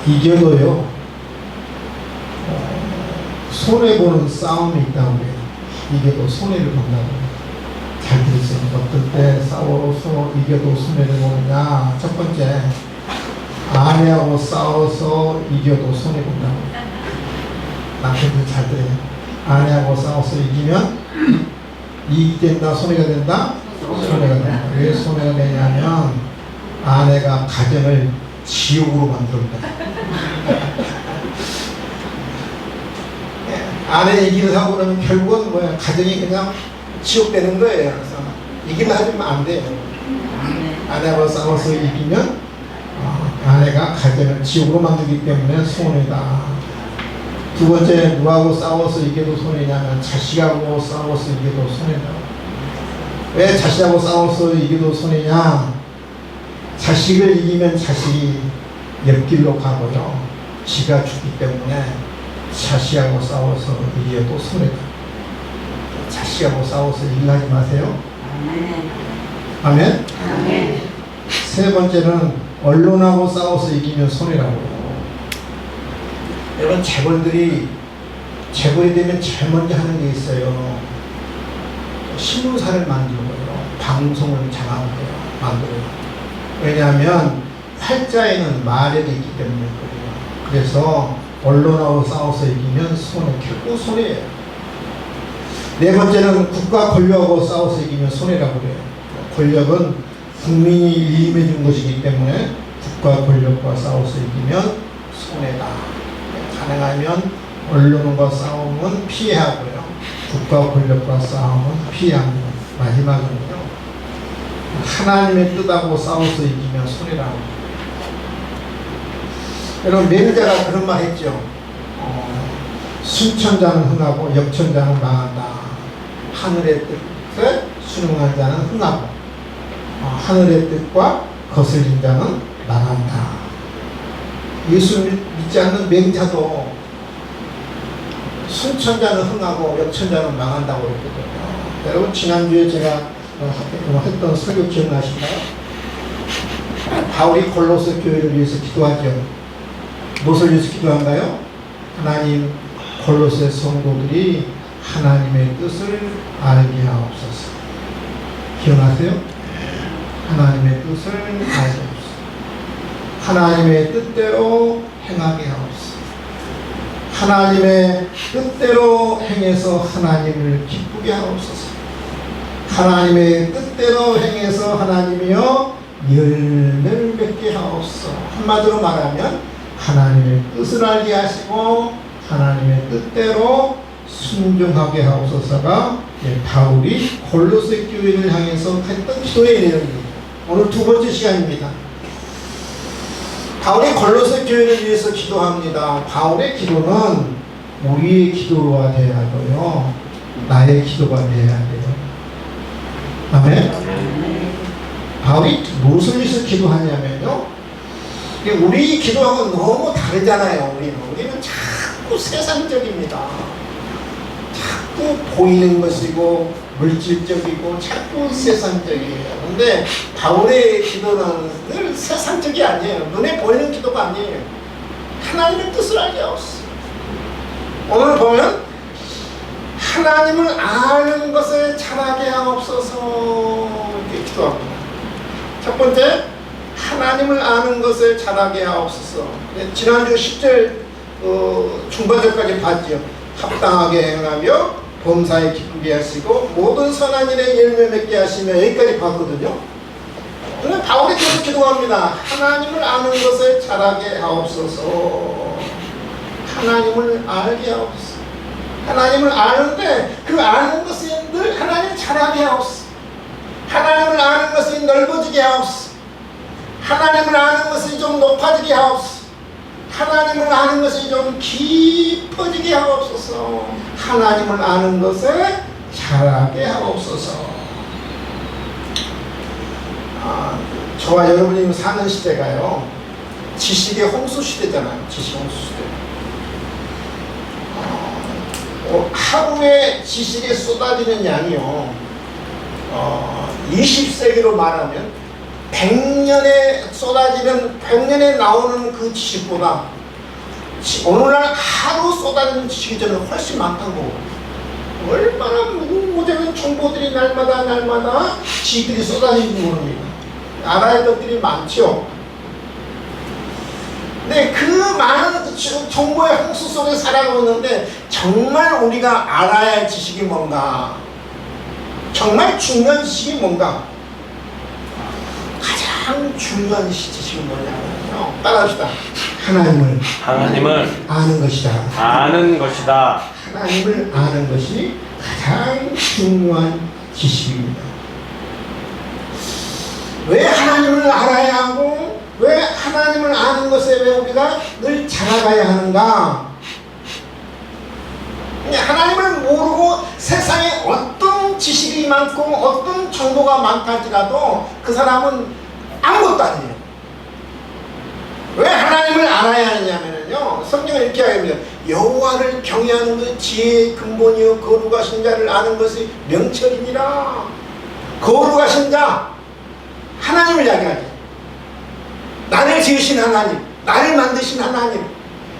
이겨도요, 손해보는 싸움이 있다고 해요. 이겨도 손해를 본다고. 잘 들으세요. 어떨 때 싸워서 이겨도 손해를 보느냐. 첫 번째, 아내하고 싸워서 이겨도 손해본다고. 남편들 잘 들어요. 아내하고 싸워서 이기면 이익이 된다, 손해가 된다? 손해가 된다. 왜 손해가 되냐면 아내가 가정을 지옥으로 만듭니다. 아내 이기는 하고 그러면 결국은 뭐야? 가정이 그냥 지옥 되는 거예요. 그래서 이기면 하지면 안 돼요. 아내하고 싸워서 이기면 아내가 가정을 지옥으로 만들기 때문에 손해다. 두 번째, 누구하고 싸워서 이겨도 손해냐면 자식하고 싸워서 이겨도 손해다. 왜 자식하고 싸워서 이겨도 손해냐? 자식을 이기면 자식이 옆길로 가고요. 지가 죽기 때문에 자식하고 싸워서 이겨도 손해다. 자식하고 싸워서 일하지 마세요. 아멘. 아멘. 세 번째는 언론하고 싸워서 이기면 손해라고요. 여러분, 재벌이 되면 제일 먼저 하는 게 있어요. 신문사를 만들고요, 방송을 만들어요. 왜냐하면 활자에는 마력이 있기 때문에 그래요. 그래서 언론하고 싸워서 이기면 결국 손해예요. 네 번째는 국가 권력하고 싸워서 이기면 손해라고 그래요. 권력은 국민이 위임해 준 것이기 때문에 국가 권력과 싸워서 이기면 손해다. 가능하면 언론과 싸움은 피하고요, 국가 권력과 싸움은 피합니다. 마지막으로요, 하나님의 뜻하고 싸워서 이기면 손해라고. 여러분, 맹자가 그런 말 했죠. 순천자는 흥하고 역천자는 망한다. 하늘의 뜻에 순응한 자는 흥하고 하늘의 뜻과 거슬린 자는 망한다. 예수 믿지 않는 맹자도 순천자는 흥하고 역천자는 망한다고 그랬거든요. 여러분, 지난주에 제가 했던 설교 기억나시나요? 바울이 골로새 교회를 위해서 기도하죠. 무엇을 위해서 기도한가요? 하나님, 골로새 성도들이 하나님의 뜻을 알게 하옵소서. 기억나세요? 하나님의 뜻을 알게 하옵소서. 하나님의 뜻대로 행하게 하옵소서. 하나님의 뜻대로 행해서 하나님을 기쁘게 하옵소서. 하나님의 뜻대로 행해서 하나님이여 열매를 맺게 하옵소서. 한마디로 말하면 하나님의 뜻을 알게 하시고 하나님의 뜻대로 순종하게 하옵소서가 바울이 골로새 교회를 향해서 했던 기도의 내용입니다. 오늘 두 번째 시간입니다. 바울이 골로새 교회를 위해서 기도합니다. 바울의 기도는 우리의 기도가 돼야 하고요, 나의 기도가 돼야 돼요. 아멘. 바울이 무엇을 위해서 기도하냐면요, 우리 기도하고는 너무 다르잖아요. 우리는 자꾸 세상적입니다. 자꾸 보이는 것이고 물질적이고 자꾸 세상적이에요. 근데 바울의 기도는 늘 세상적이 아니에요. 눈에 보이는 기도가 아니에요. 하나님의 뜻을 알게 하옵소서. 오늘 보면 하나님을 아는 것을 잘하게 하옵소서 이렇게 기도합니다. 첫 번째, 하나님을 아는 것을 잘하게 하옵소서. 지난주 10절 중반절까지 봤죠. 합당하게 행하며 범사에 기쁘게 하시고 모든 선한 일에 열매 맺게 하시며, 여기까지 봤거든요. 그런데 바울이 계속 기도합니다. 하나님을 아는 것을 잘하게 하옵소서. 하나님을 알게 하옵소서. 하나님을 아는데 그 아는 것이 늘 하나님을 잘하게 하옵소서. 하나님을 아는 것이 넓어지게 하옵소서. 하나님을 아는 것이 좀 높아지게 하옵소서. 하나님을 아는 것이 좀 깊어지게 하옵소서. 하나님을 아는 것을 잘하게 하옵소서. 저와 여러분이 사는 시대가요, 지식의 홍수 시대잖아요. 지식 홍수 시대. 하루에 지식에 쏟아지는 양이요, 20세기로 말하면 100년 백년에 쏟아지는, 백년에 나오는 그 지식보다 오늘날 하루 쏟아지는 지식이 저는 훨씬 많다고. 얼마나 무궁무진한 정보들이 날마다 지식들이 쏟아지는지 모릅니다. 알아야 할 것들이 많죠. 근데 그 많은 정보의 홍수 속에 살아가고 있는데 정말 우리가 알아야 할 지식이 뭔가, 정말 중요한 지식이 뭔가, 가장 중요한 지식이 뭐냐면요, 따라합시다. 하나님을 아는 것이다. 아는 것이다. 하나님을 아는 것이 가장 중요한 지식입니다. 왜 하나님을 알아야 하고, 왜 하나님을 아는 것에 왜 우리가 늘 자라가야 하는가? 하나님을 모르고 세상에 어떤 지식이 많고 어떤 정보가 많다 할지라도 그 사람은 아무것도 아니에요. 왜 하나님을 알아야 하느냐면요, 성경은 이렇게 이야기합니다. 여호와를 경외하는 그 지혜의 근본이요 거룩하신 자를 아는 것이 명철이니라. 거룩하신 자, 하나님을 이야기하죠. 나를 지으신 하나님, 나를 만드신 하나님,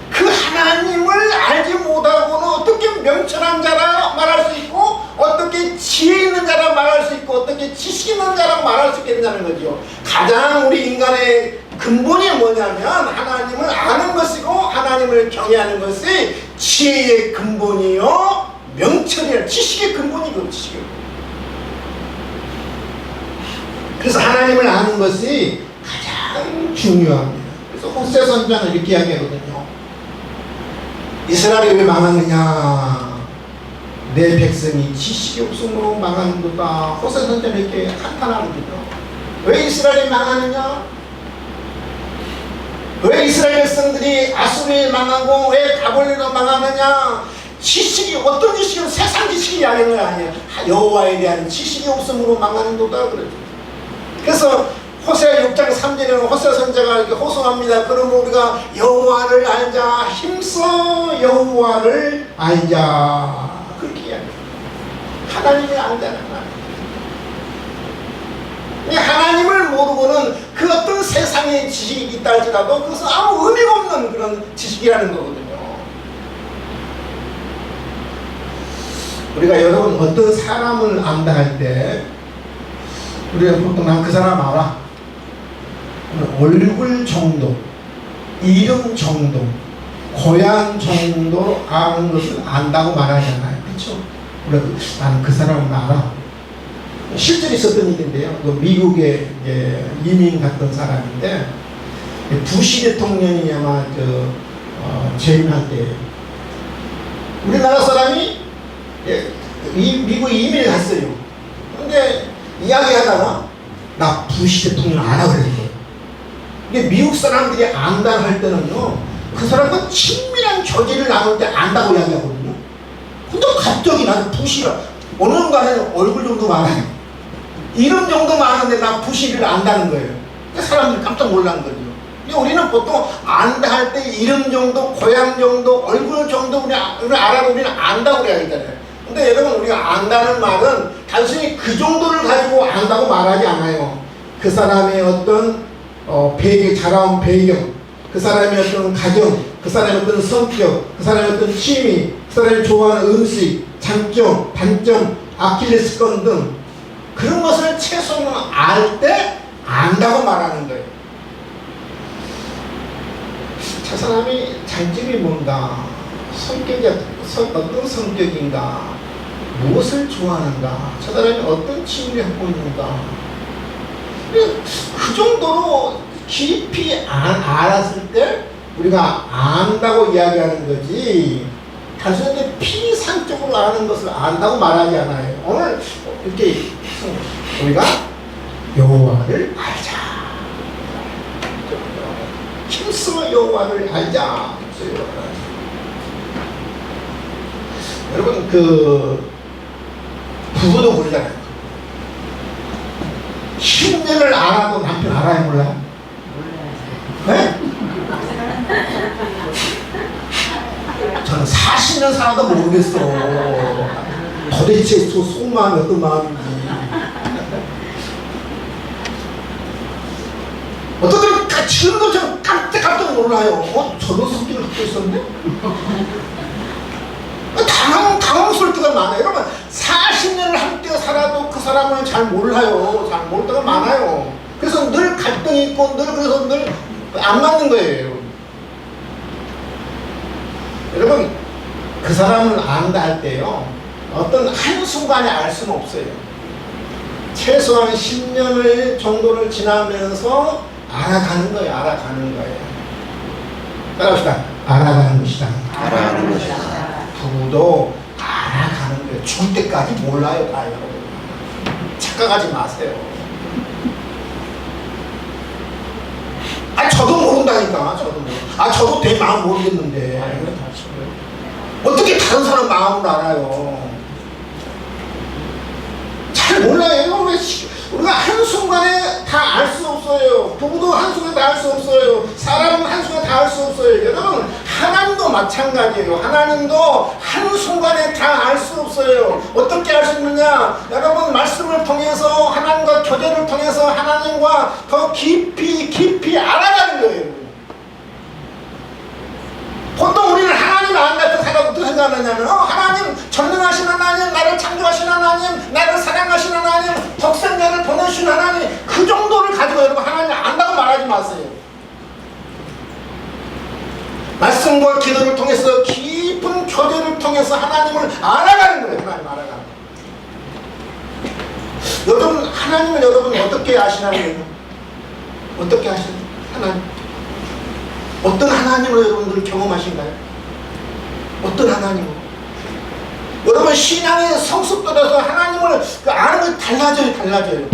그 하나님을 알지 못하고는 어떻게 명철한 자라 말할 수 있고, 어떻게 지혜 있는 자라 말할 수 있고, 어떻게 지식 있는 자라고 말할 수 있겠냐는 거죠. 가장 우리 인간의 근본이 뭐냐면 하나님을 아는 것이고, 하나님을 경외하는 것이 지혜의 근본이요 명철이야. 지식의 근본이고, 지식의. 그래서 하나님을 아는 것이 가장 중요합니다. 그래서 호세 선지자는 이렇게 이야기하거든요. 이스라엘이 왜 망하느냐? 내 백성이 지식이 없음으로 망하는도다. 호세 선지자는 이렇게 한탄하거든요. 왜 이스라엘이 망하느냐? 왜 이스라엘 백성들이 아수르에 망하고 왜 바벨론으로 망하느냐? 지식이, 어떤 지식은 세상 지식이 아닌 거 아니에요. 여호와에 대한 지식이 없음으로 망하는도다 그러죠. 그래서 호세아 6장 3절에는 호세아 선지자가 이렇게 호소합니다. 그러면 우리가 여호와를 알자, 힘써 여호와를 알자, 그렇게 이야기해요. 하나님을 알자는 말이에요. 하나님을 모르고는 그 어떤 세상의 지식이 있다 할지라도 그것은 아무 의미가 없는 그런 지식이라는 거거든요. 우리가 여러분 어떤 사람을 안다 할 때 우리가 보통 난 그 사람 알아, 얼굴 정도, 이름 정도, 고향 정도로 아는 것을 안다고 말하잖아요. 그렇죠? 우리가 나는 그 사람을 알아. 실제로 있었던 일인데요. 그 미국에 이민 갔던 사람인데, 부시 대통령이 아마 재임할 때 우리나라 사람이 미국 이민을 갔어요. 근데 이야기하다가 나 부시 대통령 알아 그랬어요. 이게 미국 사람들이 안다 할 때는요, 그 사람과 친밀한 교제를 나눌 때 안다고 이야기하거든요. 근데 갑자기 나는 부시라, 어느 순간에는 얼굴 정도만 알아요. 이름 정도만 아는데 나 부시를 안다는 거예요. 사람들이 깜짝 놀란 거죠. 우리는 보통 안다 할 때 이름 정도, 고향 정도, 얼굴 정도 우리는 알아도 우리는 안다고 이야기하잖아요. 근데 여러분, 우리가 안다는 말은 단순히 그 정도를 가지고 안다고 말하지 않아요. 그 사람의 어떤 배경, 자라온 배경, 그 사람의 어떤 가정, 그 사람의 어떤 성격, 그 사람의 어떤 취미, 그 사람이 좋아하는 음식, 장점, 단점, 아킬레스건 등 그런 것을 최소한 알 때 안다고 말하는 거예요. 저 사람이 장점이 뭔가, 성격이 어떤 성격인가, 무엇을 좋아하는가, 저 사람이 어떤 취미를 하고 있는가, 그 정도로 깊이 알았을 때 우리가 안다고 이야기하는 거지, 단순히 피상적으로 아는 것을 안다고 말하지 않아요. 오늘 이렇게 우리가 여호와를 알자, 힘써 여호와를 알자. 여러분, 부부도 그러잖아요. 10년을 알아도 남편 알아요, 몰라요? 네? 저는 40년 살아도 모르겠어. 도대체 저 속마음이 어떤 마음인지. 어떤 때는 지금도 저 깜짝 놀라요. 저런 성질을 갖고 있었네? 당황스러울 때가 많아요. 여러분 40년을 함께 살아도 그 사람을 잘 몰라요. 잘 모를 때가 많아요. 그래서 늘 갈등이 있고 그래서 늘 안 맞는 거예요. 여러분 그 사람을 안다 할 때요, 어떤 한순간에 알 수는 없어요. 최소한 10년을 정도를 지나면서 알아가는 거예요. 따라합시다. 알아가는 것이다. 알아가는 것이다. 부부도 알아가는 거예요. 죽을 때까지 몰라요. 다 여러분. 착각하지 마세요. 저도 모른다니까. 저도 내 마음 모르겠는데 어떻게 다른 사람 마음을 알아요? 잘 몰라요. 우리가 한순간에 다 알 수 없어요. 부부도 한순간에 다 알 수 없어요. 사람은 한순간에 다 알 수 없어요. 여러분 하나님도 마찬가지예요. 하나님도 한순간에 다 알 수 없어요. 어떻게 알 수 있느냐? 여러분 말씀을 통해서, 하나님과 교제를 통해서 하나님과 더 깊이 알아가는 거예요. 보통 우리는 하나님 안 같은 사람 어떻게 생각하느냐면, 하나님 전능하신 하나님, 나를 창조하신 하나님, 나를 사랑하신 하나님, 독생자를 보내신 하나님, 그 정도를 가지고 여러분 하나님 안다고 말하지 마세요. 말씀과 기도를 통해서, 깊은 교제를 통해서 하나님을 알아가는 거예요. 하나님 알아가는 거예요. 여러분 하나님을 여러분 어떻게 아시나요? 어떻게 아시나요? 하나님 어떤 하나님을 여러분들 경험하신가요? 어떤 하나님을? 여러분 신앙의 성숙 따라서 하나님을 아는 게 달라져요.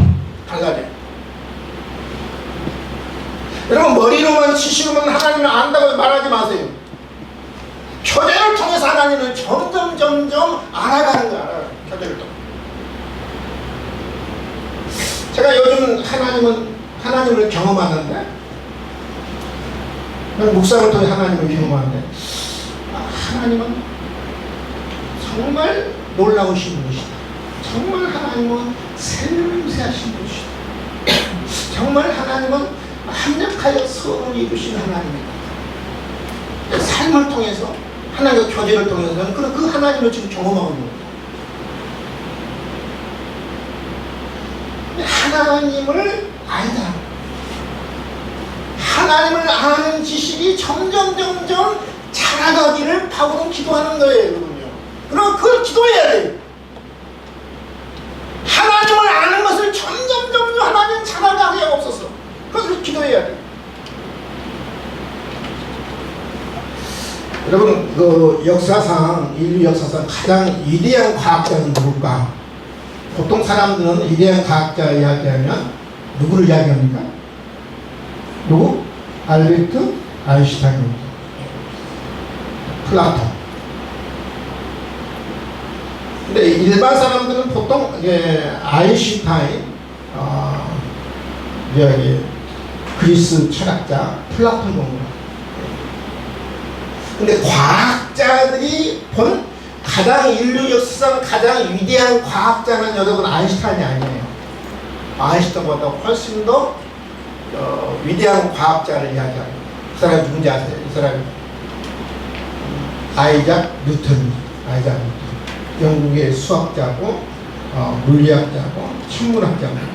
여러분 머리로만 지식으로만 하나님을 안다고 말하지 마세요. 교제를 통해서 하나님을 점점 알아가는 거예요. 교제를 통해서. 제가 요즘 하나님을 경험하는데, 묵상을 통해 하나님을 경험하는데, 하나님은 정말 놀라우신 분이시다. 정말 하나님은 생생하신 분이시다. 정말 하나님은 합력하여 선을 이루신 하나님이다. 삶을 통해서, 하나님과 교제를 통해서 저는 그 하나님을 지금 경험하고 있는 거예요. 하나님을 알자. 하나님을 아는 지식이 점점 자라가기를 바울은 기도하는 거예요. 그럼 그걸 기도해야 돼요. 하나님을 아는 것을 점점 하나님 자라가게 없어서 그것을 기도해야 돼요. 여러분 인류 역사상 가장 위대한 과학자는 누굴까? 보통 사람들은 위대한 과학자 이야기하면 누구를 이야기합니까? 누구? 알베르트 아인슈타인입니다. 플라톤. 근데 일반 사람들은 보통 아인슈타인, 그리스 철학자 플라톤 정도. 근데 과학자들이 본 인류 역사상 가장 위대한 과학자는 여러분 아인슈타인이 아니에요. 아인슈타인보다 훨씬 더 위대한 과학자를 이야기합니다. 그 사람이 누군지 아세요? 이 사람이 아이작 뉴턴입니다. 영국의 수학자고 물리학자고 천문학자입니다.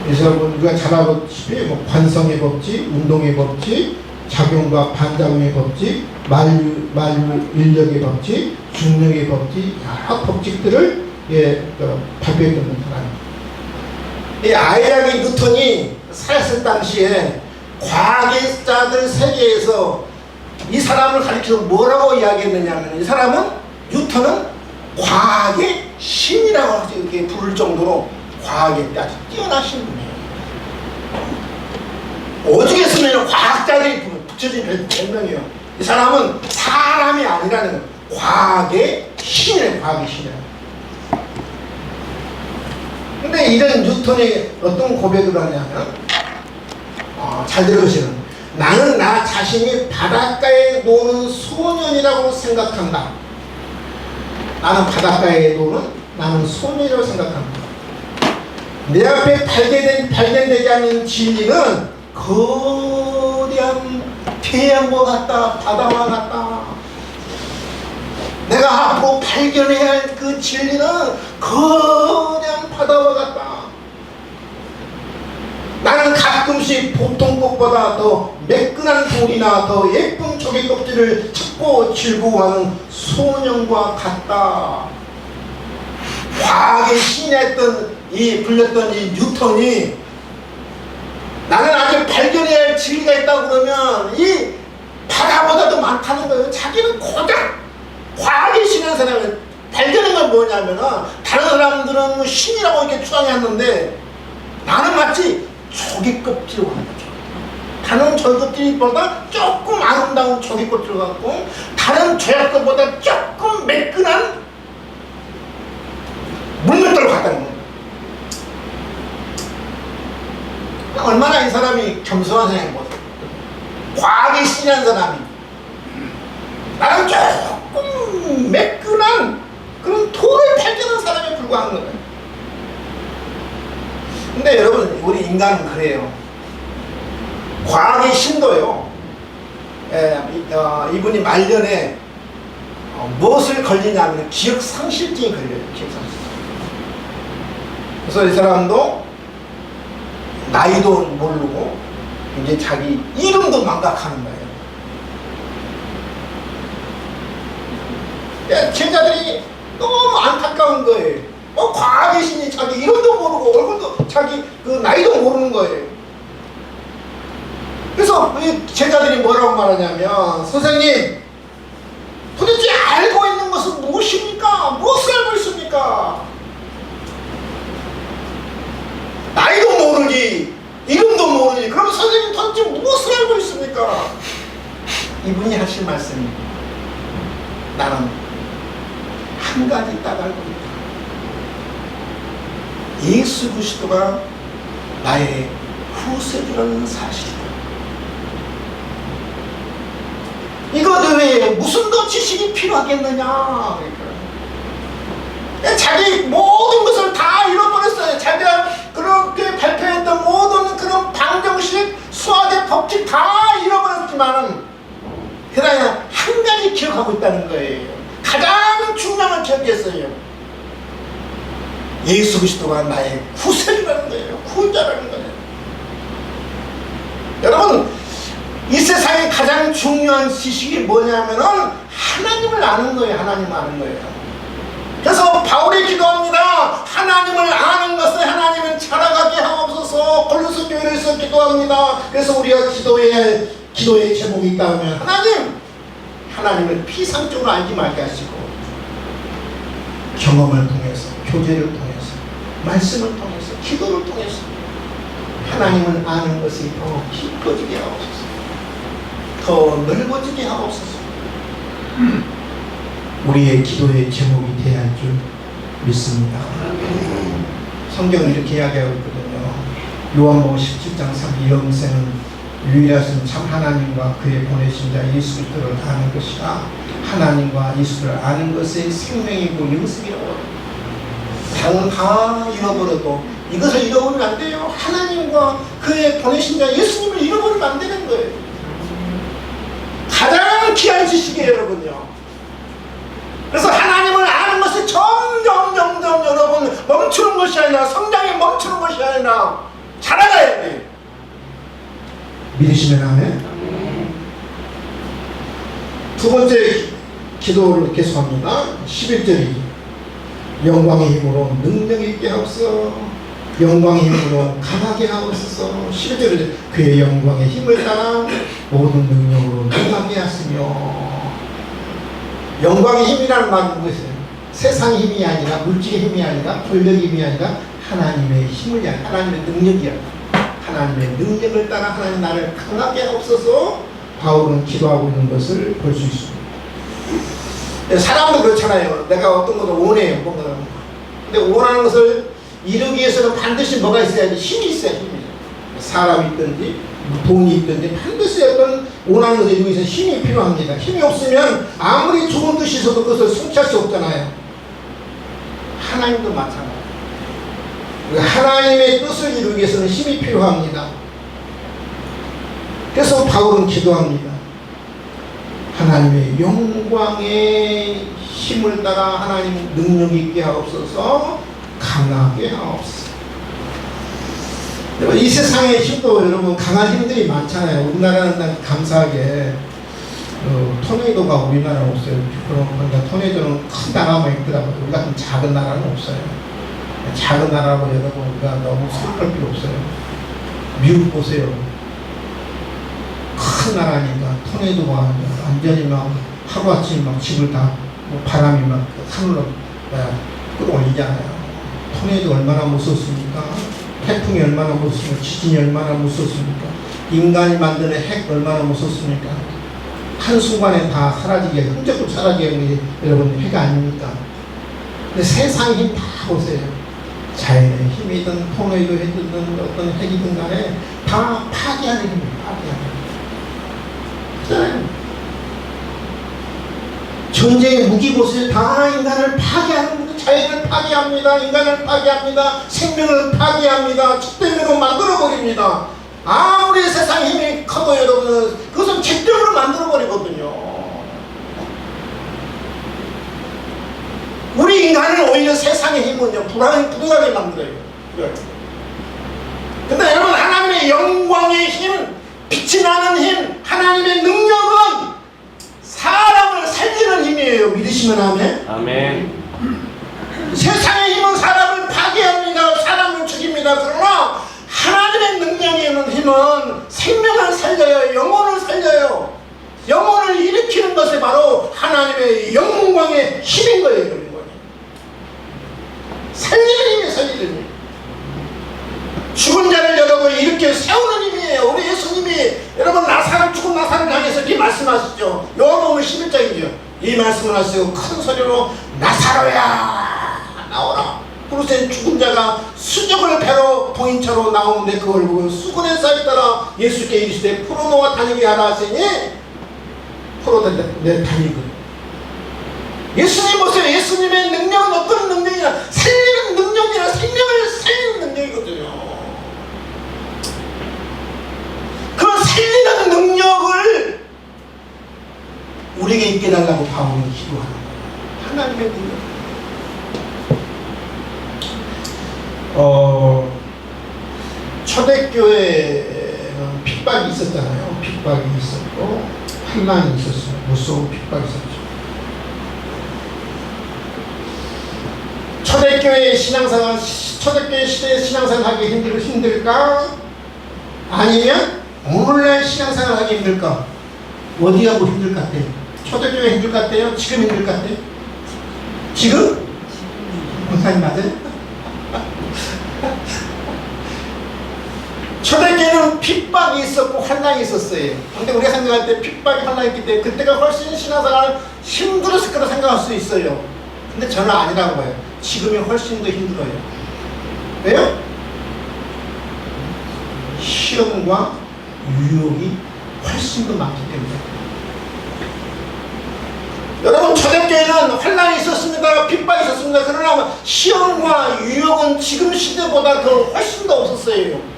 그래서 우리가 잘 알다시피 관성의 법칙, 운동의 법칙, 작용과 반작용의 법칙, 만유인력의 법칙, 중력의 법칙, 여러 법칙들을 발표했던 사람입니다. 이 아이작 뉴턴이 살았을 당시에 과학자들 세계에서 이 사람을 가리켜서 뭐라고 이야기했느냐면, 이 사람은 뉴턴은 과학의 신이라고 이렇게 부를 정도로 과학에 아주 뛰어나신 분이에요. 오죽 했으면 과학자들이 붙여진 별명이에요. 이 사람은 사람이 아니라는 과학의 신이에요. 과학의 신이에요. 근데 이런 뉴턴이 어떤 고백을 하냐면, 잘 들으시는, 나는 나 자신이 바닷가에 노는 소년이라고 생각한다. 나는 바닷가에 노는 소년이라고 생각한다. 내 앞에 발견되지 않는 진리는 거대한 태양과 같다, 바다와 같다. 내가 앞으로 발견해야 할 그 진리는 거대한 바다와 같다. 나는 가끔씩 보통 것보다 더 매끈한 돌이나 더 예쁜 조개 껍질을 찾고 즐거워하는 소년과 같다. 과학의 신이었던 불렸던 이 뉴턴이 나는 아직 발견해야 할 진리가 있다고 그러면 이 바다보다도 많다는 거예요. 자기는 고작 과학의 신이라는 사람은 발견한 건 뭐냐면은 다른 사람들은 신이라고 이렇게 추앙했는데 나는 마치 조개 껍질을 갖고 다른 조개 껍질보다 조금 아름다운 조개 껍질을 갖고 다른 조약 것보다 조금 매끈한 물맷돌을 갖다는 거예요. 얼마나 이 사람이 겸손한 사람이 뭐죠? 과학의 신이라는 사람이 나는 조금 매끈한 그런 돌을 발견한 사람에 불과한 거예요. 근데 여러분, 우리 인간은 그래요. 과학의 신도요. 이분이 말년에 무엇을 걸리냐면 기억상실증이 걸려요. 기억상실증. 그래서 이 사람도 나이도 모르고 이제 자기 이름도 망각하는 거예요. 제자들이 너무 안타까운 거예요. 과학의 신이 자기 이름도 모르고 얼굴도 자기 그 나이도 모르는 거예요. 그래서 제자들이 뭐라고 말하냐면, 선생님 도대체 알고 있는 것은 무엇입니까? 무엇을 알고 있습니까? 나이도 모르지 이름도 모르지 그러면 선생님 도대체 무엇을 알고 있습니까? 이분이 하실 말씀이 나는 한 가지 딱 알고 있다. 예수 그리스도가 나의 구세주라는 사실이다. 이것 외에 무슨 더 지식이 필요하겠느냐. 자기 모든 것을 다 잃어버렸어요. 자기가 그렇게 발표했던 모든 그런 방정식, 수학의 법칙 다 잃어버렸지만은 그냥 한 가지 기억하고 있다는 거예요. 가장 중요한 기억했어요. 예수 그리스도가 나의 구세주라는 거예요. 구원자라는 거예요. 여러분, 이 세상에 가장 중요한 지식이 뭐냐면은 하나님을 아는 거예요. 하나님을 아는 거예요. 그래서 바울이 기도합니다. 하나님을 아는 것을 하나님은 자라가게 하옵소서. 골로새 교회에서 기도합니다. 그래서 우리가 기도의 제목이 있다 하면 하나님을 피상적으로 알지 말게 하시고 경험을 통해서, 교제를 통해서, 말씀을 통해서, 기도를 통해서 하나님을 아는 것이 더 깊어지게 하옵소서. 더 넓어지게 하옵소서. 우리의 기도의 제목이 되어야 할 줄 믿습니다. 성경은 이렇게 이야기하고 있거든요. 요한복음 17장 3 영생은 유일하신 참 하나님과 그의 보내신 자 예수 그리스도를 아는 것이다. 하나님과 예수를 아는 것이 생명이고 영생이라고. 다른 다 잃어버려도 이것을 잃어버리면 안 돼요. 하나님과 그의 보내신 자 예수님을 잃어버리면 안 되는 거예요. 가장 귀한 지식이에요, 여러분요. 그래서 하나님을 아는 것이 점점 여러분 멈추는 것이 아니라, 성장이 멈추는 것이 아니라 자라가야 돼요. 믿으시면 아멘. 두 번째 기도를 계속합니다. 11절이 영광의 힘으로 능력 있게 하옵소서. 영광의 힘으로 강하게 하옵소서. 11절에 그의 영광의 힘을 따라 모든 능력으로 능하게 하시며. 영광의 힘이라는 말은 무엇이에요? 세상의 힘이 아니라, 물질의 힘이 아니라, 권력의 힘이 아니라 하나님의 힘을, 하나님의 능력이야. 하나님의 능력을 따라 하나님 나를 강하게 하옵소서. 바울은 기도하고 있는 것을 볼 수 있습니다. 사람도 그렇잖아요. 내가 어떤 것을 원해요. 뭔가. 근데 원하는 것을 이루기 위해서는 반드시 뭐가 있어야지? 힘이 있어야 힘이. 사람이 있든지 돈이 있든지 반드시 어떤 원하는 것을 이루기 위해서 힘이 필요합니다. 힘이 없으면 아무리 좋은 뜻이 있어도 그것을 성취할 수 없잖아요. 하나님도 마찬가지예요. 하나님의 뜻을 이루기 위해서는 힘이 필요합니다. 그래서 바울은 기도합니다. 하나님의 영광의 힘을 따라 하나님 능력 있게 하옵소서, 강하게 하옵소서. 이 세상의 힘도 여러분 강한 힘들이 많잖아요. 우리나라는 감사하게 토네이도가 우리나라는 없어요. 그러니까 토네이도는 큰 나라만 있더라고요. 우리 같은 작은 나라는 없어요. 작은 나라고 여러분 우리가 너무 슬플 필요 없어요. 미국 보세요. 큰 나라니까 토네이도가 완전히 막 하루아침에 막 집을 다 바람이 막 하늘로 끌어올리잖아요. 토네이도 얼마나 무섭습니까? 태풍이 얼마나 무섭습니까? 지진이 얼마나 무섭습니까? 인간이 만드는 핵 얼마나 무섭습니까? 한순간에 다 사라지게, 흔적도 사라지게 하는 게 여러분 핵 아닙니까? 근데 세상 힘 다 보세요. 자연의 힘이든 토네이도이든 어떤 핵이든 간에 다 파괴하는 힘이에요. 파괴하는. 전쟁의 무기 보세요. 다 인간을 파괴하는 거죠. 자연을 파괴합니다. 인간을 파괴합니다. 생명을 파괴합니다. 죽대미로 만들어버립니다. 아무리 세상 힘이 커도 여러분은 그것은 책정으로 만들어버리거든요. 우리 인간은 오히려 세상의 힘은요 불안하게 만들어요. 근데 여러분 하나님의 영광의 힘, 빛이 나는 힘, 하나님의 능력은 사람을 살리는 힘이에요. 믿으시면 아멘? 아멘. 세상의 힘은 사람을 파괴합니다. 사람을 죽입니다. 그러나 하나님의 능력이 있는 힘은 생명을 살려요. 영혼을 살려요. 영혼을 일으키는 것이 바로 하나님의 영광의 힘인 거예요. 살리는 힘이에요. 살리는 힘. 죽은 자를 여러분 이렇게 세우는 힘이에요. 우리 예수님이 여러분 죽은 나사를 향해서 이렇게 말씀하시죠. 요한복음 11장이죠. 이 말씀을 하시고 큰 소리로 나사로야 나오라. 그러자 죽은 자가 수족을 배로 봉인차로 나오는데 그걸 보고 수건에 쌓였더라. 예수께 이르시되 풀어놓아 다니게 하라 하시니 풀어내 다니고. 예수님 보세요. 예수님의 능력은 어떤 능력이냐? 살리는 능력이나 생명을 살리는 능력이거든요. 그 살리는 능력을 우리에게 있게 달라고 바울은 기도하는 거예요. 하나님의 능력. 초대교회는 핍박이 있었잖아요. 핍박이 있었고 환난이 있었어요. 무서운 핍박이 있었죠. 초대교회 신앙생활, 초대교회 시대의 신앙생활 하기 힘들까? 아니면 오늘날 신앙생활 하기 힘들까? 어디가 뭐 힘들 것 같아요? 초대교회 힘들 것 같아요? 지금 힘들 것 같아요? 지금? 목사님 맞아요? 초대교회는 핍박이 있었고 환난이 있었어요. 근데 우리가 생각할 때 핍박이 환난이 있기 때문에 그때가 훨씬 신앙생활 힘들었을 거라 생각할 수 있어요. 근데 저는 아니라고 봐요. 지금이 훨씬 더 힘들어요. 왜요? 시험과 유혹이 훨씬 더 많기 때문에. 여러분 초대교회는 환난이 있었습니다. 핍박이 있었습니다. 그러나 시험과 유혹은 지금 시대보다 더 훨씬 더 없었어요.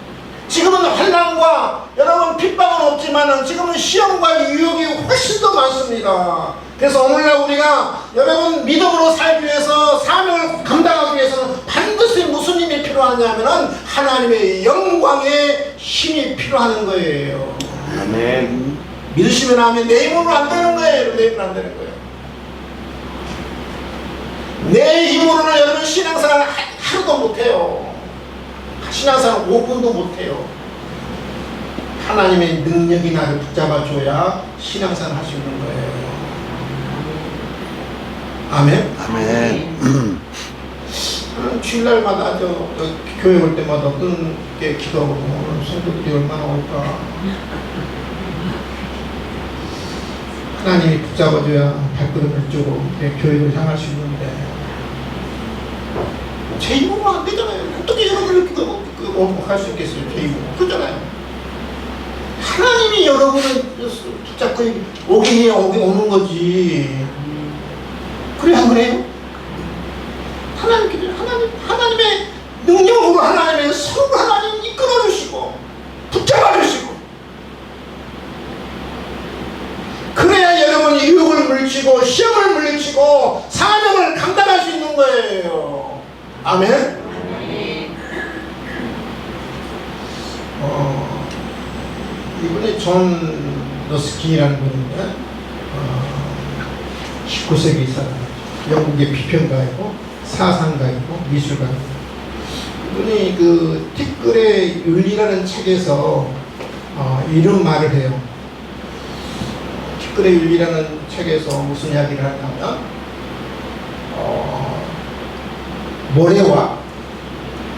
지금은 환난과 여러분 핍박은 없지만 지금은 시험과 유혹이 훨씬 더 많습니다. 그래서 오늘날 우리가 여러분 믿음으로 살기 위해서 사명을 감당하기 위해서는 반드시 무슨 힘이 필요하냐면은 하나님의 영광의 힘이 필요한 거예요. 아멘. 믿으시면 아멘. 내 힘으로 안 되는 거예요. 내 힘으로 안 되는 거예요. 내 힘으로는 여러분 신앙생활 하루도 못해요. 신앙생활 5분도 못해요. 하나님의 능력이 나를 붙잡아줘야 신앙생활 할 수 있는 거예요. 아멘? 아멘. 주일날마다 교회 올 때마다 어떤 게 기도하고 오늘 성도들이 얼마나 올까. 하나님이 붙잡아줘야 발걸음을 쪼고 교회를 향할 수 있는데 제 힘으로 안 되잖아요. 어떻게 여러분을 할 수 있겠어요? 제 힘으로. 그렇잖아요. 하나님이 여러분을 붙잡고 오게 오는 거지. 그래 안 그래요? 하나님의 능력으로 물리치고 시험을 물리치고 사명을 감당할 수 있는 거예요. 아멘. 이분이 존 러스킨이라는 분인데 19세기 사람, 영국의 비평가이고 사상가이고 미술가이고, 이분이 그 티끌의 윤리라는 책에서 이런 말을 해요. 티끌의 윤리라는 책에서 무슨 이야기를 하냐면 모래와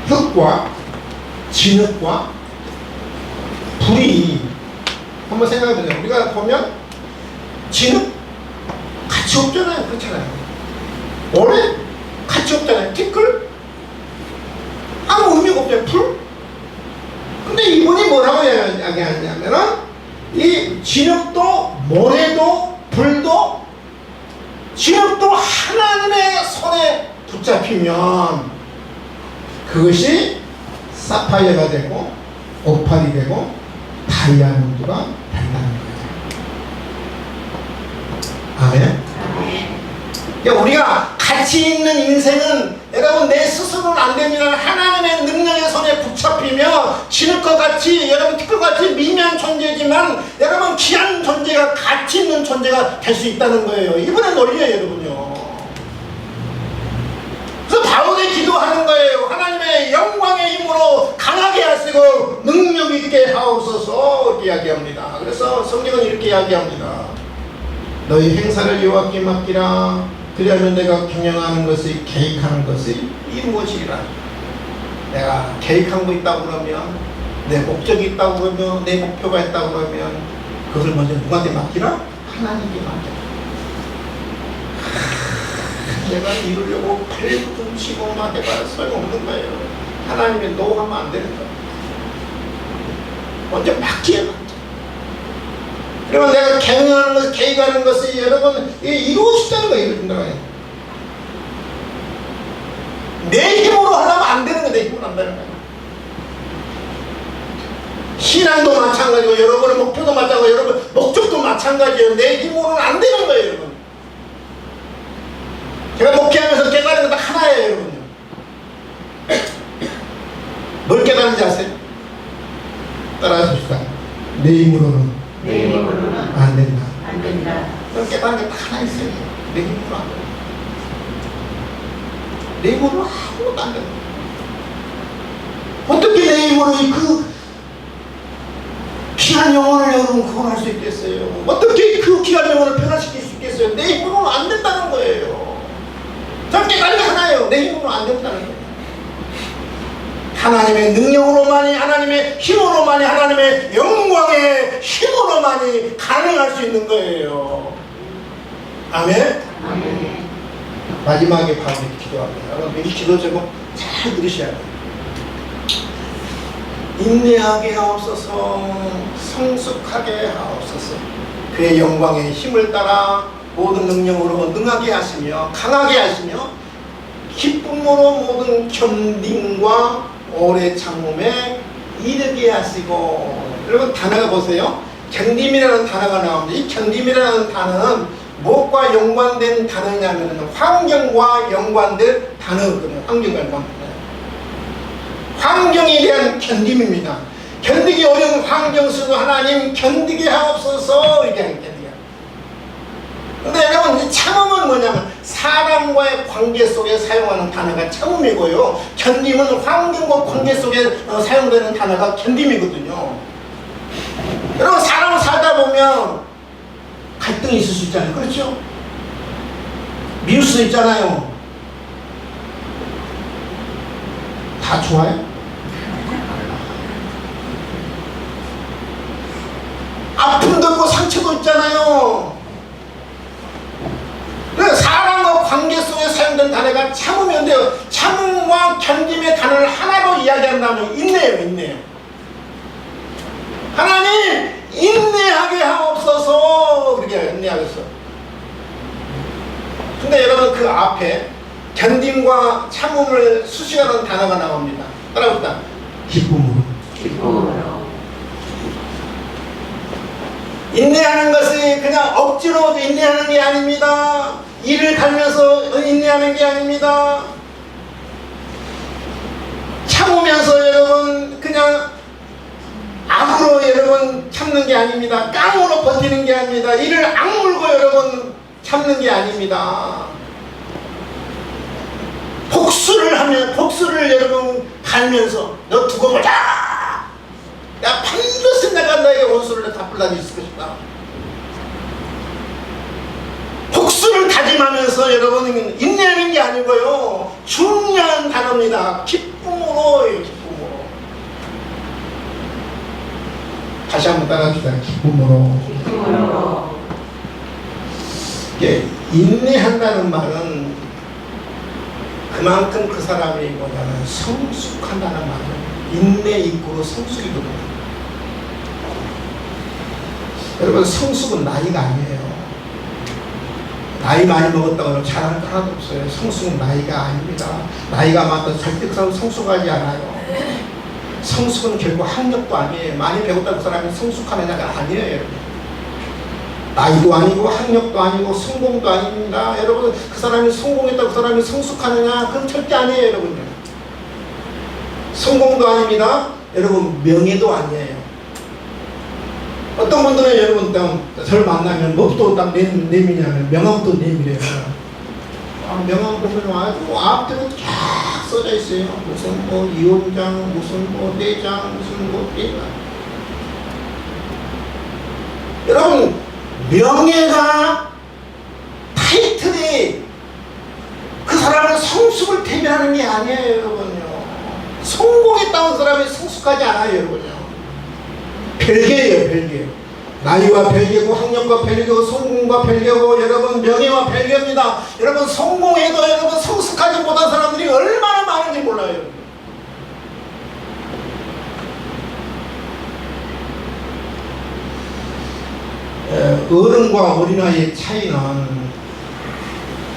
흙과 진흙과 불이, 한번 생각해보세요. 우리가 보면 진흙 가치 없잖아요. 그렇잖아요. 모래 가치 없잖아요. 티끌 아무 의미가 없잖아요. 불. 근데 이분이 뭐라고 이야기하냐면은 이 진흙도 모래도 불도, 진흙도 하나님의 손에 붙잡히면 그것이 사파이어가 되고 오팔이 되고 다이아몬드가 된다는 거예요. 아멘. 그러니까 우리가 가치 있는 인생은, 여러분, 내 스스로는 안 됩니다. 하나님의 능력의 손에 붙잡히며 진흙과 같이, 여러분, 티끌같이 미미한 존재지만 여러분 귀한 존재가, 가치 있는 존재가 될 수 있다는 거예요. 이번에 논리예요, 여러분요. 그래서 바울이 기도하는 거예요. 하나님의 영광의 힘으로 강하게 하시고 능력 있게 하옵소서, 이렇게 이야기합니다. 그래서 성경은 이렇게 이야기합니다. 너희 행사를 여호와께 맡기라. 그리하면 내가 경영하는 것이, 계획하는 것이 이루어지리라. 내가 계획한 거 있다고 그러면, 내 목적이 있다고 그러면, 내 목표가 있다고 그러면 그것을 먼저 누구한테 맡기라? 하나님께 맡기라. 내가 이루려고 발부둥 치고 막 해봐야 소용없는 거예요. 하나님의 노하면 안 되는 거예요. 먼저 맡기야 맡겨. 그러면 내가 경영하는 것, 계획하는 것이 여러분 이루어지다는 거예요. 이루어진다는 거예요. 내 힘으로 하려면 안 되는 거예요. 내 힘으로 안 되는 거예요. 신앙도 마찬가지고, 여러분의 목표도 마찬가지고, 여러분 목적도 마찬가지예요. 내 힘으로는 안 되는 거예요, 여러분. 제가 목회하면서 깨달은 건 딱 하나예요, 여러분요. 뭘 깨달은지 아세요? 따라하십시다. 내 힘으로는 안 된다. 그럼 깨달은 게 딱 하나 있어요. 내 힘으로 안 된다. 내 힘으로 아무것도 안 된다. 어떻게 내 힘으로 그 귀한 영혼을 여러분 구원할 수 있겠어요? 어떻게 그 귀한 영혼을 변화시킬 수 있겠어요? 내 힘으로는 안 된다는 거예요. 저는 깨달은 게 하나예요. 내 힘으로 안 된다는 거예요. 하나님의 능력으로만이, 하나님의 힘으로만이, 하나님의 영광의 힘으로만이 가능할 수 있는 거예요. 아멘? 아멘. 마지막에 바울이 기도합니다. 여러분, 이 기도 제목 잘 들으셔야 돼요. 인내하게 하옵소서, 성숙하게 하옵소서. 그의 영광의 힘을 따라 모든 능력으로 능하게 하시며, 강하게 하시며, 기쁨으로 모든 견딤과 오래 참음에 이르게 하시고. 여러분, 단어가 보세요. 견딤이라는 단어가 나옵니다. 이 견딤이라는 단어는 무엇과 연관된 단어냐면 환경과 연관된 단어거든요. 환경과 연관된. 환경에 대한 견딤입니다. 견디기 어려운 환경 속에 하나님 견디게 하옵소서, 이렇게 하는 견디게. 근데 여러분, 이 참음은 뭐냐면 사람과의 관계 속에 사용하는 단어가 참음이고요, 견딤은 환경과 관계 속에 사용되는 단어가 견딤이거든요. 여러분, 사람을 살다 보면 갈등이 있을 수 있잖아요. 그렇죠? 미울 수 있잖아요. 다 좋아요? 아픔도 있고 상처도 있잖아요. 사람과 관계 속에 사용된 단어가 참음인데요, 참음과 견딤의 단어를 하나로 이야기한다면 인내예요. 인내요. 하나님 인내하게 하옵소서, 그렇게 인내하겠어. 근데 여러분, 그 앞에 견딤과 참음을 수식하는 단어가 나옵니다. 따라봅시다. 기쁨으로. 인내하는 것이 그 그냥 억지로 인내하는 게 아닙니다. 이를 갈면서 인내하는 게 아닙니다. 참으면서 여러분 그냥 악으로 여러분 참는 게 아닙니다. 깡으로 버티는 게 아닙니다. 이를 악물고 여러분 참는 게 아닙니다. 복수를 여러분 갈면서 너 두고 보자. 야 반드시 내가 너에게 원수를 갚으려고 있을 것이다. 복수를 다짐하면서 여러분 인내하는 게 아니고요. 중요한 단어입니다. 기쁨으로요. 기쁨으로. 다시 한번 따라합시다. 기쁨으로. 예, 인내한다는 말은 그만큼 그 사람이 뭐냐면 성숙한다는 말은 인내 입구로 성숙이거든요. 여러분 성숙은 나이가 아니에요. 나이 많이 먹었다고 잘하는 거 하나도 없어요. 성숙은 나이가 아닙니다. 나이가 많다고 절대 그 사람은 성숙하지 않아요. 성숙은 결국 학력도 아니에요. 많이 배웠다고 그 사람이 성숙하느냐가 아니에요. 여러분. 나이도 아니고 학력도 아니고 성공도 아닙니다. 여러분 그 사람이 성공했다고 그 사람이 성숙하느냐? 그건 절대 아니에요. 여러분. 성공도 아닙니다. 여러분 명예도 아니에요. 어떤 분들은 여러분 저를 만나면 뭣도 딱 내미냐면 명함도 내미래요. 명함 보면 아주 앞뒤로 쫙 써져 있어요. 무슨 뭐 이원장, 무슨 뭐 대장, 무슨 뭐 대장. 여러분 명예가 타이틀이 그 사람은 성숙을 대변하는 게 아니에요. 여러분요. 성공했다는 사람이 성숙하지 않아요. 여러분요. 별개예요. 별개. 나이와 별개고 학력과 별개고 성공과 별개고 여러분 명예와 별개입니다. 여러분 성공해도 여러분 성숙하지 못한 사람들이 얼마나 많은지 몰라요. 어른과 어린아이의 차이는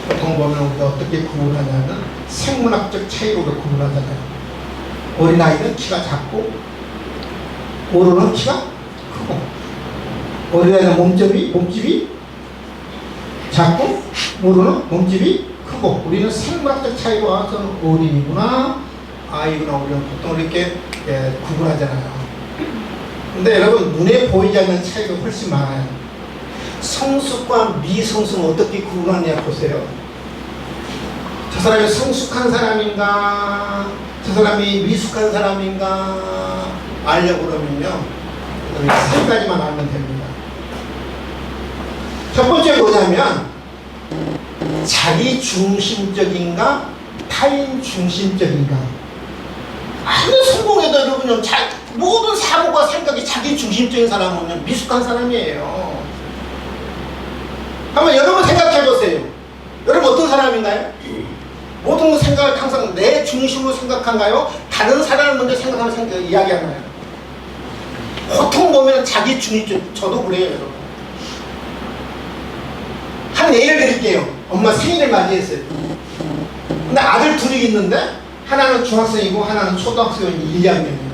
보통 보면 우리가 어떻게 구분하냐면 생물학적 차이로 구분하잖아요. 어린아이는 키가 작고 어른은 키가 크고, 어린아이는 몸집이 작고 어른은 몸집이 크고. 우리는 생물학적 차이로 와서 어린이구나 아이구나 우리는 보통 이렇게 구분하잖아요. 근데 여러분 눈에 보이지 않는 차이가 훨씬 많아요. 성숙과 미성숙은 어떻게 구분하냐 보세요. 저 사람이 성숙한 사람인가 저 사람이 미숙한 사람인가 알려고 그러면요 세 가지만 알면 됩니다. 첫 번째 뭐냐면 자기 중심적인가 타인 중심적인가. 아무리 성공해도 여러분요 모든 사고가 생각이 자기 중심적인 사람은 미숙한 사람이에요. 한번 여러분 생각해 보세요. 여러분 어떤 사람인가요? 모든 생각을 항상 내 중심으로 생각한가요? 다른 사람을 먼저 생각하는 생각 이야기하나요? 보통 보면 자기 중심적. 저도 그래요. 여러분. 한 예를 드릴게요. 엄마 생일을 맞이했어요. 근데 아들 둘이 있는데 하나는 중학생이고 하나는 초등학생이고 1학년이에요.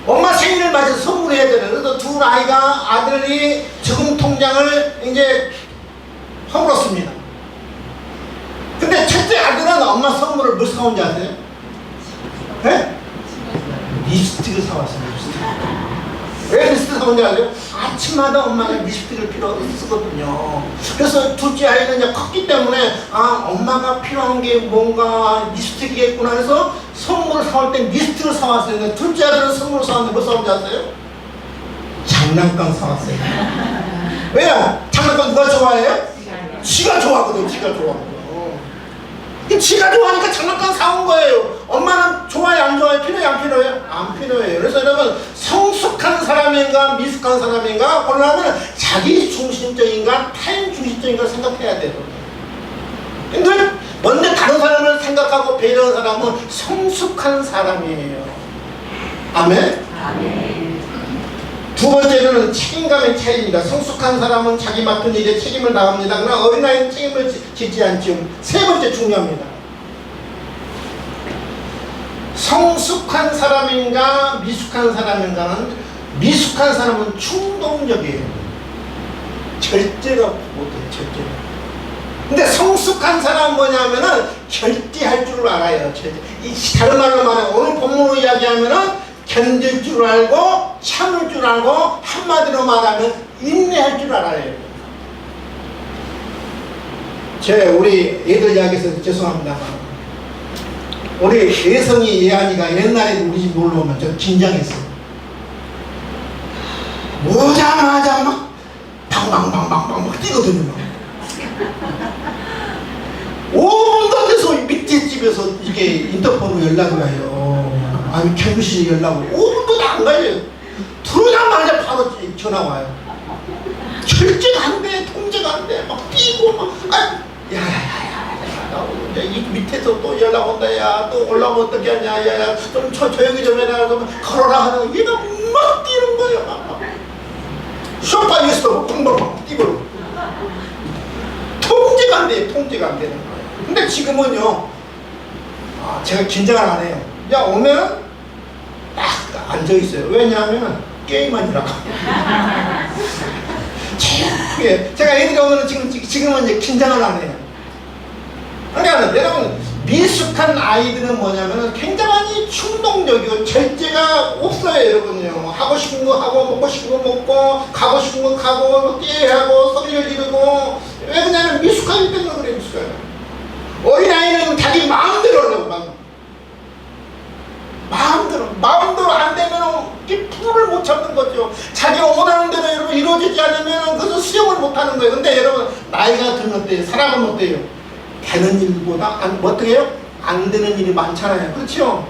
엄마 생일을 맞이해서 선물해야 되는. 그래서 두 아이가 아들이 저금 통장을 이제 허물었습니다. 근데 첫째 아들은 엄마 선물을 뭘 사온지 아세요? 네? 립스틱을 사왔어요. 립스틱. 왜 립스틱 사온지 아세요? 아침마다 엄마가 립스틱을 쓰거든요. 그래서 둘째 아이는 이제 컸기 때문에 엄마가 필요한 게 뭔가 립스틱이겠구나 해서 선물을 사올 때 립스틱을 사왔어요. 둘째 아들은 선물을 사왔는데 뭐 사온지 아세요? 장난감 사왔어요. 왜요? 장난감 누가 좋아해요? 지가 좋아하거든. 지가 좋아하거든. 지가 좋아하니까 장난감 사온 거예요. 엄마는 좋아해 안 좋아해? 필요해 안 필요해요? 안 필요해요. 그래서 여러분 성숙한 사람인가 미숙한 사람인가 고르려면 자기 중심적인가 타인 중심적인가 생각해야 돼요. 근데 먼저 다른 사람을 생각하고 배려하는 사람은 성숙한 사람이에요. 아멘? 아멘. 두 번째는 책임감의 차이입니다. 성숙한 사람은 자기 맡은 일에 책임을 다합니다. 그러나 어린아이는 책임을 지지 않죠. 세 번째 중요합니다. 성숙한 사람인가 미숙한 사람인가는 미숙한 사람은 충동적이에요. 절제가 못해요. 절제. 근데 성숙한 사람은 뭐냐면은 절제할 줄 알아요. 절제. 다른 말로 말하면 오늘 본문으로 이야기하면은 견딜 줄 알고 참을 줄 알고 한마디로 말하면 인내할 줄 알아요. 우리 애들 이야기해서 죄송합니다만 우리 예성이 예한이가 옛날에 우리 집 놀러 오면 저 긴장했어요. 오자마자 막 방방방방방 막 뛰거든요. 5분도 안 돼서 밑에 집에서 이렇게 인터폰으로 연락이 와요. 아니 경비실 연락 오고 5분도 안 가요. 들어오자마자 바로 전화 와요. 절제가 안 돼, 통제가 안 돼, 막 뛰고 막 야야야야야, 이 밑에서 또 연락 온다, 야, 또 올라오면 어떻게 하냐, 야야, 좀 조용히 좀 해라, 그러면 걸어라 하는 얘가 막 뛰는 거예요, 막. 쇼파에서 펑펑 뛰고 통제가 안 돼요, 통제가 안 되는 거예요. 근데 지금은요, 제가 긴장을 안 해요. 야, 오면 딱 앉아 있어요. 왜냐하면 게임하느라고. 제가 애들이 오면 지금은 이제 긴장을 안 해요. 그러니까 여러분, 미숙한 아이들은 뭐냐면은 굉장히 충동적이고 절제가 없어요, 여러분요. 하고 싶은 거 하고, 먹고 싶은 거 먹고, 가고 싶은 거 가고, 뛰어하고, 소리를 지르고. 왜 그러냐면 미숙하기 때문에 그래, 미숙해요. 어린아이는 자기 마음대로 하려고, 마음대로 안 되면 불을 못 참는 거죠. 자기가 원하는 대로 여러분 이루어지지 않으면 그것을 수용을 못 하는 거예요. 근데 여러분, 나이가 들면 어때요? 사람은 어때요? 되는 일보다 어떻게 해요? 안 되는 일이 많잖아요. 그렇죠?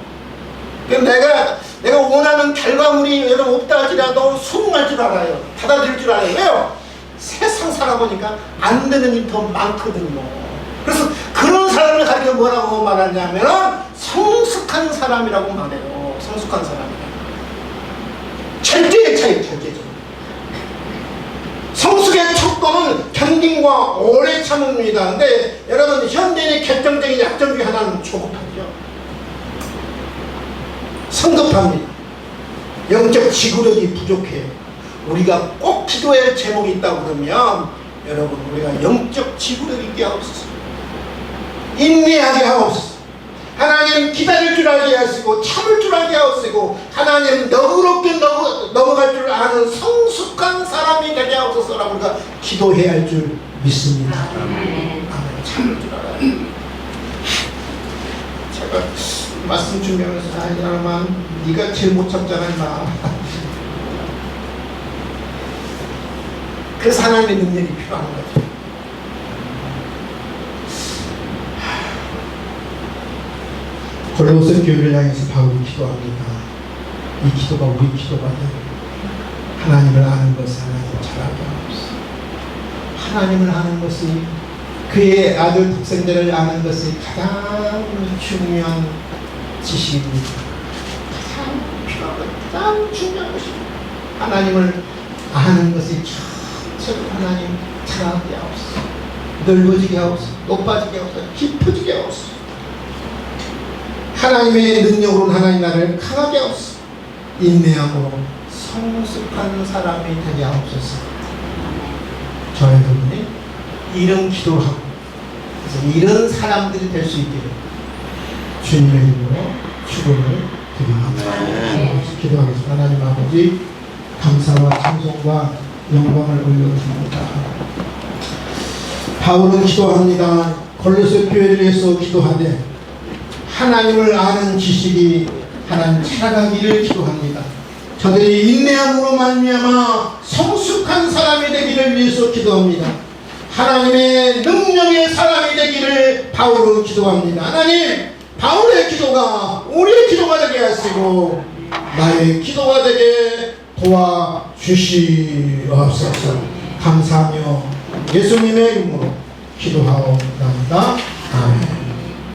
내가 원하는 결과물이 여러분 없다 할지라도 수긍할 줄 알아요. 받아들일 줄 알아요. 왜요? 세상 살아보니까 안 되는 일이 더 많거든요. 그래서 그런 사람을 가리켜 뭐라고 말하냐면 성숙한 사람이라고 말해요. 성숙한 사람이라고. 절제의 차이, 절제죠. 성숙의 척도는 견딘과 오래 참음입니다. 근데 여러분, 현대인의 결정적인 약점 중에 하나는 조급하죠. 성급합니다. 영적 지구력이 부족해요. 우리가 꼭 기도해야 할 제목이 있다고 그러면 여러분, 우리가 영적 지구력 있게 하옵소서. 인내하게 하옵소서. 하나님 기다릴 줄 알게 하시고 참을 줄 알게 하옵시고 하나님 너그럽게 넘어갈 줄 아는 성숙한 사람이 되게 하옵소서라고 우리가 기도해야 할 줄 믿습니다. 아멘. 참을 줄 알아요. 제가 말씀 준비하면서 아니야만 네가 제일 못 참잖아 임마. 그래서 하나님의 능력이 필요한 거죠. 골로새 교회를 향해서 바울이 기도합니다. 이 기도가 우리 기도가 돼요. 하나님을 아는 것을 하나님 잘하게 하옵소서. 하나님을 아는 것이, 그의 아들 독생자를 아는 것이 가장 중요한 지식입니다. 가장 필요하고 가장 중요한 것입니다. 하나님을 아는 것이 전체로 하나님 잘하게 하옵소서. 넓어지게 하옵소서. 높아지게 하옵소서. 깊어지게 하옵소서. 하나님의 능력으로는 하나님 나라를 강하게 하옵소서. 인내하고 성숙한 사람이 되게 하옵소서. 저희 여러분이 이런 기도를 하고 그래서 이런 사람들이 될 수 있기를 주님의 이름으로 축원을 드립니다. 기도하겠습니다. 하나님 아버지, 감사와 찬송과 영광을 올려드립니다. 바울은 기도합니다. 골로새 교회를 위해서 기도하되 하나님을 아는 지식이 하나님 찾아가기를 기도합니다. 저들이 인내함으로 말미암아 성숙한 사람이 되기를 위해서 기도합니다. 하나님의 능력의 사람이 되기를 바울은 기도합니다. 하나님, 바울의 기도가 우리의 기도가 되게 하시고 나의 기도가 되게 도와주시옵소서. 감사하며 예수님의 이름으로 기도하옵나이다. 아멘.